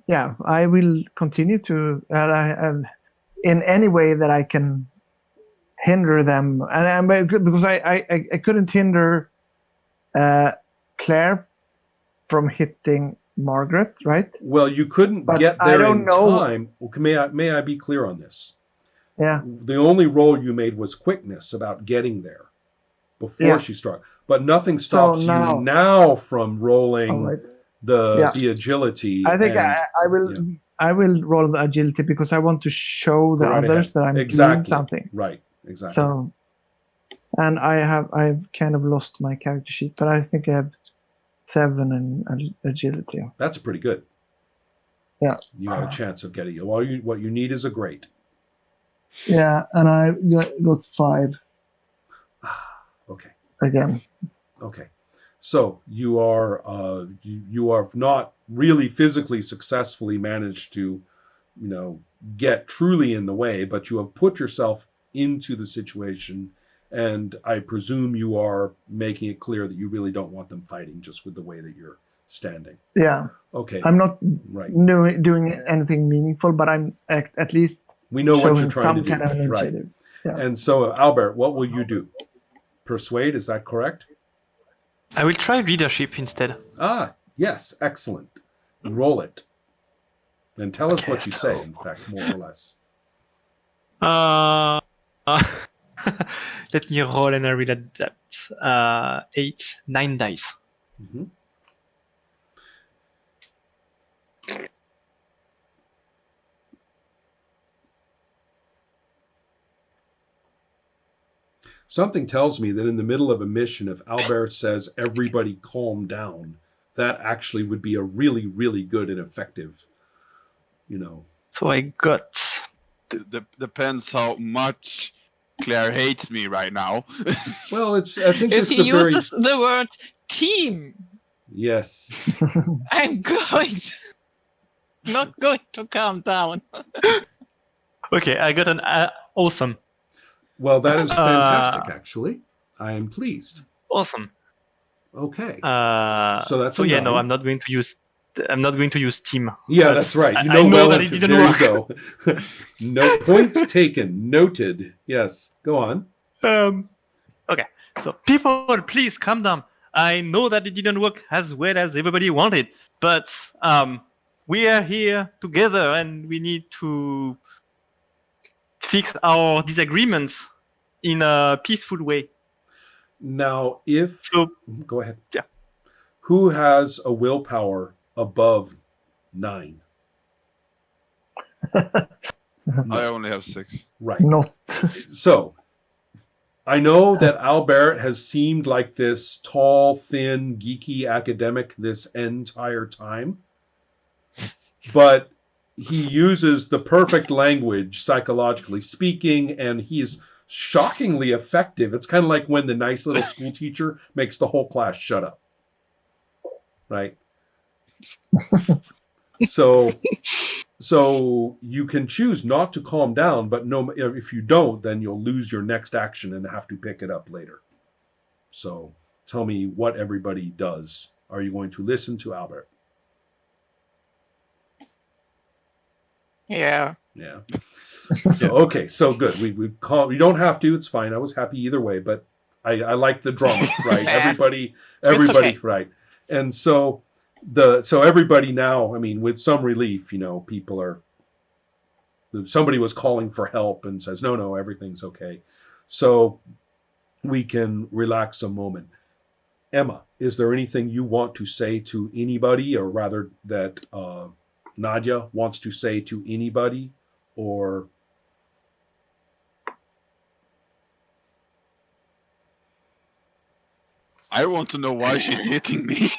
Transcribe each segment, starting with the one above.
yeah, I will continue to in any way that I can hinder them, and because I couldn't hinder Claire from hitting Margaret, right? Well, you couldn't But get I there don't in know. time. May I be clear on this? Yeah. The only roll you made was quickness about getting there before she struck, but nothing stops you now from rolling the agility. I think I will roll the agility because I want to show the others that I'm doing something. Right, exactly. So, and I've kind of lost my character sheet, but I think I have 7 in agility. That's pretty good. Yeah, you have a chance of getting it. What you need is a great. Yeah, and I got 5. Okay. Again. Okay. So you are you are not really physically successfully managed to, get truly in the way, but you have put yourself into the situation, and I presume you are making it clear that you really don't want them fighting just with the way that you're standing. Yeah. Okay. I'm not doing anything meaningful, but I'm at least we know what you're trying some to do. Kind of initiative. Right. Yeah. And so, Albert, what will you do? Persuade, is that correct? I will try leadership instead. Ah, yes, excellent. Roll it. And tell us what you say, in fact, more or less. Let me roll and I read that. 9 dice. Mm-hmm. Something tells me that in the middle of a mission, if Albert says, everybody calm down, that actually would be a really, really good and effective, So I got... Depends how much Claire hates me right now. Well, I think if he uses the word team. Yes. I'm not going to calm down. Okay, I got an awesome. Well, that is fantastic, actually. I am pleased. Awesome. Okay. So that's I'm not going to use. I'm not going to use team. Yeah, that's right. I know that it didn't work. There you go. No points taken. Noted. Yes. Go on. Okay. So people, please calm down. I know that it didn't work as well as everybody wanted, but we are here together and we need to fix our disagreements in a peaceful way. Now, go ahead. Yeah. Who has a willpower above 9? I only have 6. Right. Not. So, I know that Albert has seemed like this tall, thin, geeky academic this entire time, but he uses the perfect language, psychologically speaking, and he is shockingly effective. It's kind of like when the nice little school teacher makes the whole class shut up. Right? So you can choose not to calm down, but if you don't, then you'll lose your next action and have to pick it up later. So tell me what everybody does. Are you going to listen to Albert? Yeah. Yeah. So, okay, so good. We don't have to. It's fine. I was happy either way, but I like the drama, right? everybody, okay. Right? And so everybody now, I mean, with some relief, somebody was calling for help and says, no, everything's okay. So we can relax a moment. Emma, is there anything you want to say to anybody, or rather that Nadia wants to say to anybody, or... I want to know why she's hitting me.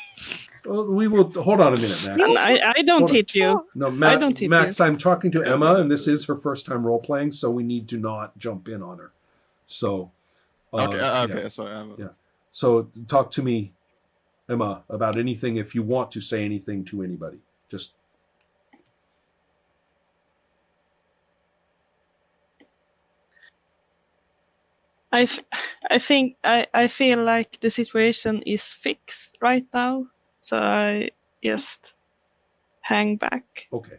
Well, we will hold on a minute, Max. I don't hit you. No, I don't hit Max, you. I'm talking to Emma, and this is her first time role playing, so we need to not jump in on her. So, okay, sorry. Yeah. So talk to me, Emma, about anything if you want to say anything to anybody. Just. I feel like the situation is fixed right now, so I just hang back. Okay.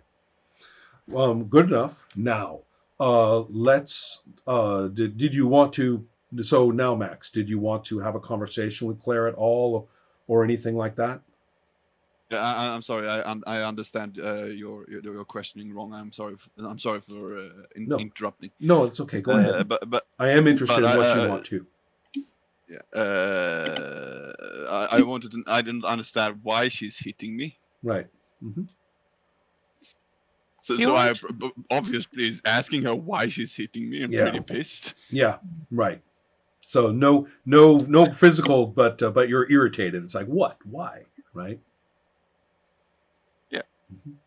Good enough. Now, let's. Did you want to? So now, Max, did you want to have a conversation with Claire at all, or anything like that? Yeah, I'm sorry. I understand your questioning wrong. I'm sorry. I'm sorry for No. interrupting. No, it's okay. Go ahead. But I am interested but in what I- you want to. yeah. I wanted to. I didn't understand why she's hitting me. Right. Hmm. So You so I want- obviously is asking her why she's hitting me. I'm Yeah. pretty pissed. Yeah. Right. So no physical, but you're irritated. It's like what? Why? Right.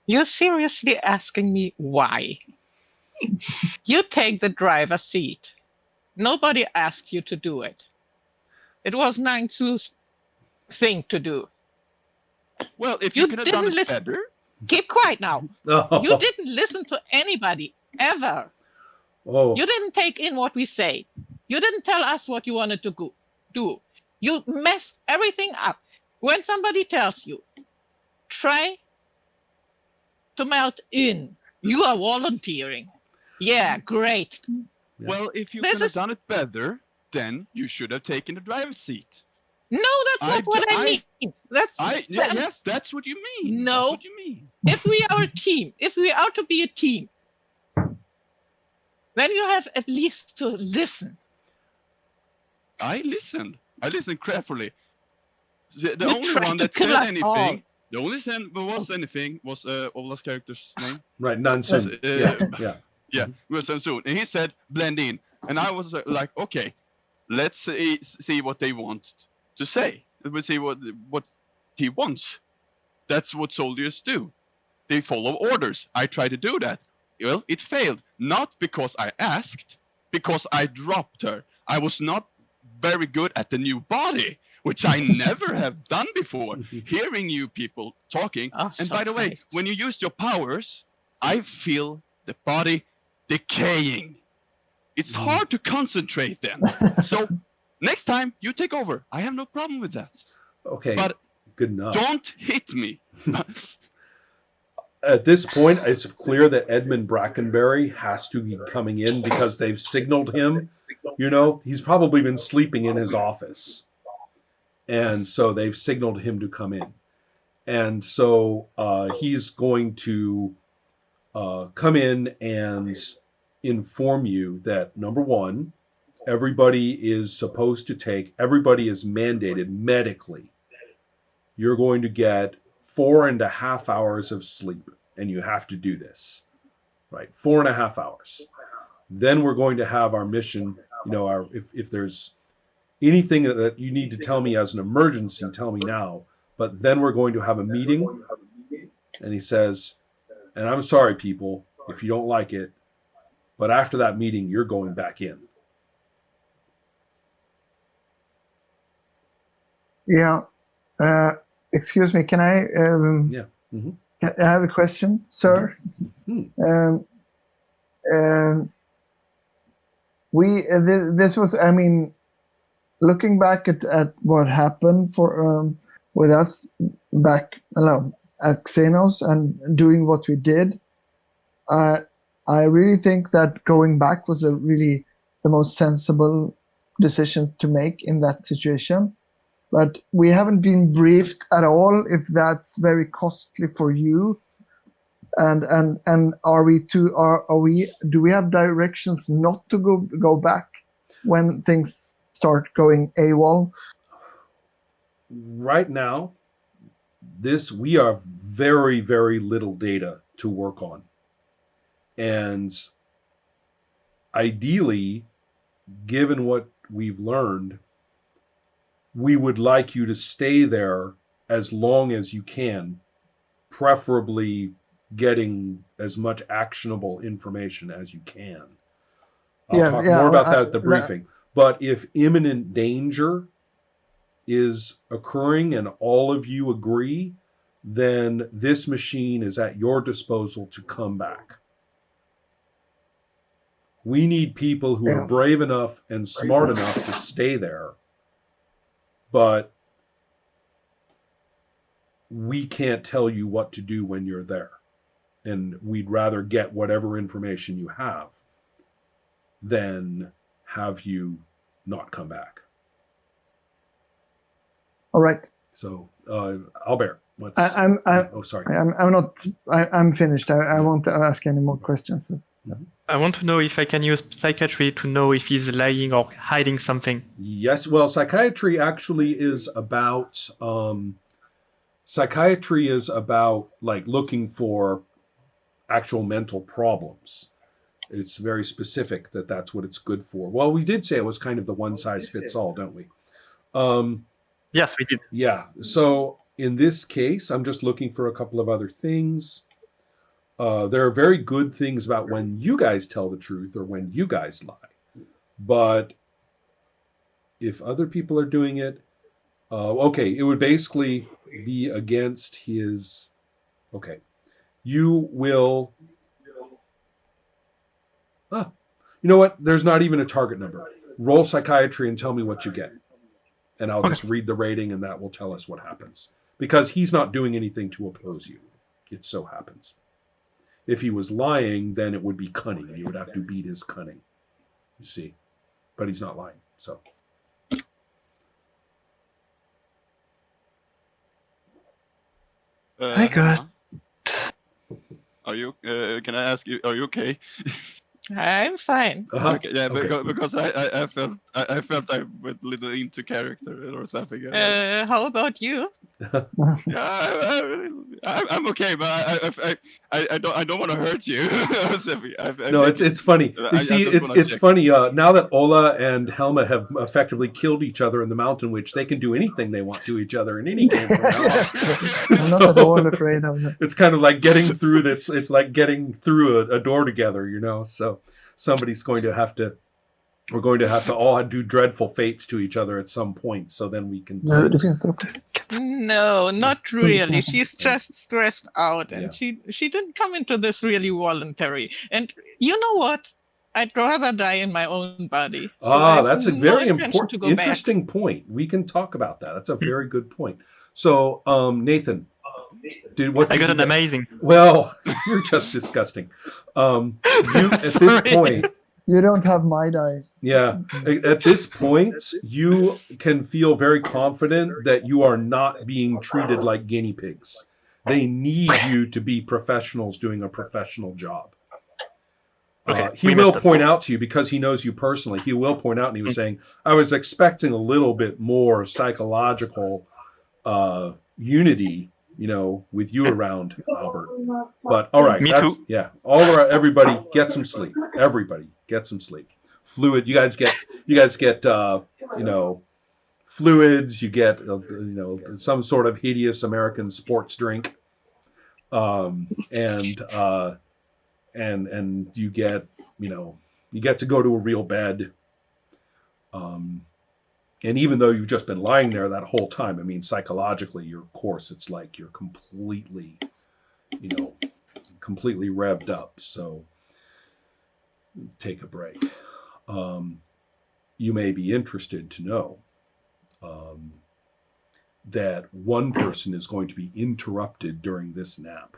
You're seriously asking me why? You take the driver's seat. Nobody asked you to do it. It was Nangsu's thing to do. Well, if You you could have done didn't it listen. better. Keep quiet now. Oh. You didn't listen to anybody, ever. Oh. You didn't take in what we say. You didn't tell us what you wanted to do. You messed everything up. When somebody tells you, try to melt in, you are volunteering. Yeah, great. Yeah. Well, if you This could have is- done it better, then you should have taken the driver's seat. No, that's I not what d- I mean. That's Yes, that's what you mean. No. That's what you mean. if we are a team, if we are to be a team, then you have at least to listen. I listened carefully. The You only tried one to that kill said us anything, all. the only thing that was anything was Ola's character's name. Right. Nonsense. Yeah. Yeah, was soon, and he said blend in, and I was like, okay, let's see what they want to say. We'll see what he wants. That's what soldiers do. They follow orders. I tried to do that. Well, it failed. Not because I asked, because I dropped her. I was not very good at the new body, which I never have done before. Hearing you people talking. Oh, And by the way, Christ. when you use your powers, I feel the body decaying. It's hard to concentrate then. So next time you take over. I have no problem with that. Okay. But good enough. don't hit me. At this point, it's clear that Edmund Brackenberry has to be coming in because they've signaled him. You know, he's probably been sleeping in his office. And so they've signaled him to come in. And so he's going to come in and inform you that, number one, everybody is mandated medically. You're going to get 4.5 hours of sleep, and you have to do this, right? 4.5 hours. Then we're going to have our mission. You know, if there's anything that you need to tell me as an emergency, tell me now. But then we're going to have a meeting, and he says, and I'm sorry, people, if you don't like it, but after that meeting, you're going back in. Yeah. Excuse me. Can I? Yeah. Mhm. I have a question, sir. Mhm. This was. I mean, looking back at what happened with us back at Xenos and doing what we did, I really think that going back was really the most sensible decision to make in that situation. But we haven't been briefed at all if that's very costly for you. And are we do we have directions not to go back when things start going AWOL? Right now, we are very, very little data to work on. And ideally, given what we've learned, we would like you to stay there as long as you can, preferably getting as much actionable information as you can. I'll talk more about that at the briefing. But if imminent danger is occurring and all of you agree, then this machine is at your disposal to come back. We need people who are brave enough and smart enough to stay there. But we can't tell you what to do when you're there. And we'd rather get whatever information you have than have you not come back. All right. So, Albert, what's... sorry. I'm finished. I won't ask any more questions. I want to know if I can use psychiatry to know if he's lying or hiding something. Yes, well, psychiatry actually is about... psychiatry is about, like, looking for actual mental problems. It's very specific that that's what it's good for. Well, we did say it was kind of the one-size-fits-all, don't we? Yes, we did. Yeah, so in this case, I'm just looking for a couple of other things. There are very good things about when you guys tell the truth or when you guys lie. But if other people are doing it, okay, it would basically be against his... Okay. You will... you know what? There's not even a target number. Roll psychiatry and tell me what you get. And I'll just read the rating and that will tell us what happens. Because he's not doing anything to oppose you. It so happens. If he was lying, then it would be cunning. You would have to beat his cunning. You see? But he's not lying, so... I got... Are you? Can I ask you? Are you okay? I'm fine. Okay, yeah, Okay. because I felt I went a little into character or something. How about you? Yeah, I'm okay, but I don't want to hurt you. No, it's funny. You see, it's funny. Now that Ola and Helma have effectively killed each other in the Mountain Witch, they can do anything they want to each other in any game from now on. I'm not at all afraid of that. It's kind of like getting through. It's like getting through a door together, you know. So somebody's going to have to. We're going to have to all do dreadful fates to each other at some point. So then we can. No, det finns det. No, not really. She's just stressed out, and Yeah. she didn't come into this really voluntary. And you know what? I'd rather die in my own body. So I have That's a no very intention important, to go back. interesting point. We can talk about that. That's a very good point. So, Nathan, what I did got you an get? amazing. Well, you're just disgusting. You at this point, You don't have my dice. yeah, at this point, you can feel very confident that you are not being treated like guinea pigs. They need you to be professionals doing a professional job. Okay, He we will messed up. point out to you, because he knows you personally, he will point out, and he was saying, I was expecting a little bit more psychological unity, you know, with you around, Albert. But all right, Me that's, too. yeah. All right, everybody get some sleep. Everybody get some sleep. Fluid, you guys get you know, fluids, you get you know, some sort of hideous American sports drink. And you get, you know, you get to go to a real bed. And even though you've just been lying there that whole time, I mean, psychologically, of course, it's like you're completely, you know, completely revved up. So take a break. You may be interested to know that one person is going to be interrupted during this nap.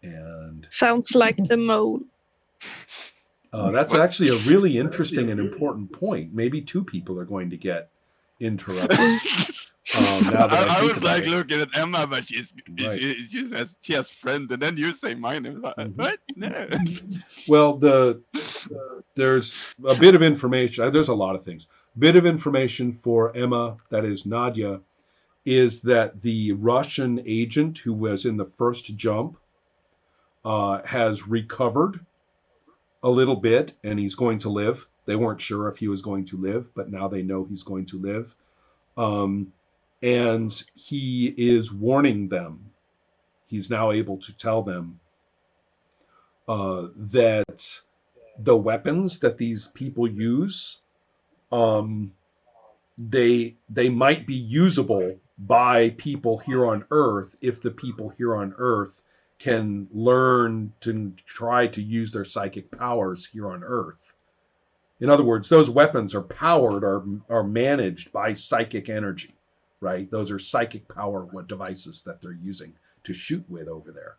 And Sounds like the mole. that's actually a really interesting and important point. Maybe two people are going to get interrupted. Now that I think was about like it. looking at Emma, but Right. she has friend, and then you say my name. Like, Mhm. what? No. Well, there's a bit of information. There's a lot of things. Bit of information for Emma, that is Nadia, is that the Russian agent who was in the first jump has recovered a little bit, and he's going to live. They weren't sure if he was going to live, but now they know he's going to live. And he is warning them. He's now able to tell them that the weapons that these people use, they might be usable by people here on Earth if the people here on Earth can learn to try to use their psychic powers here on Earth. In other words, those weapons are powered or are managed by psychic energy. right? Those are psychic power devices that they're using to shoot with over there.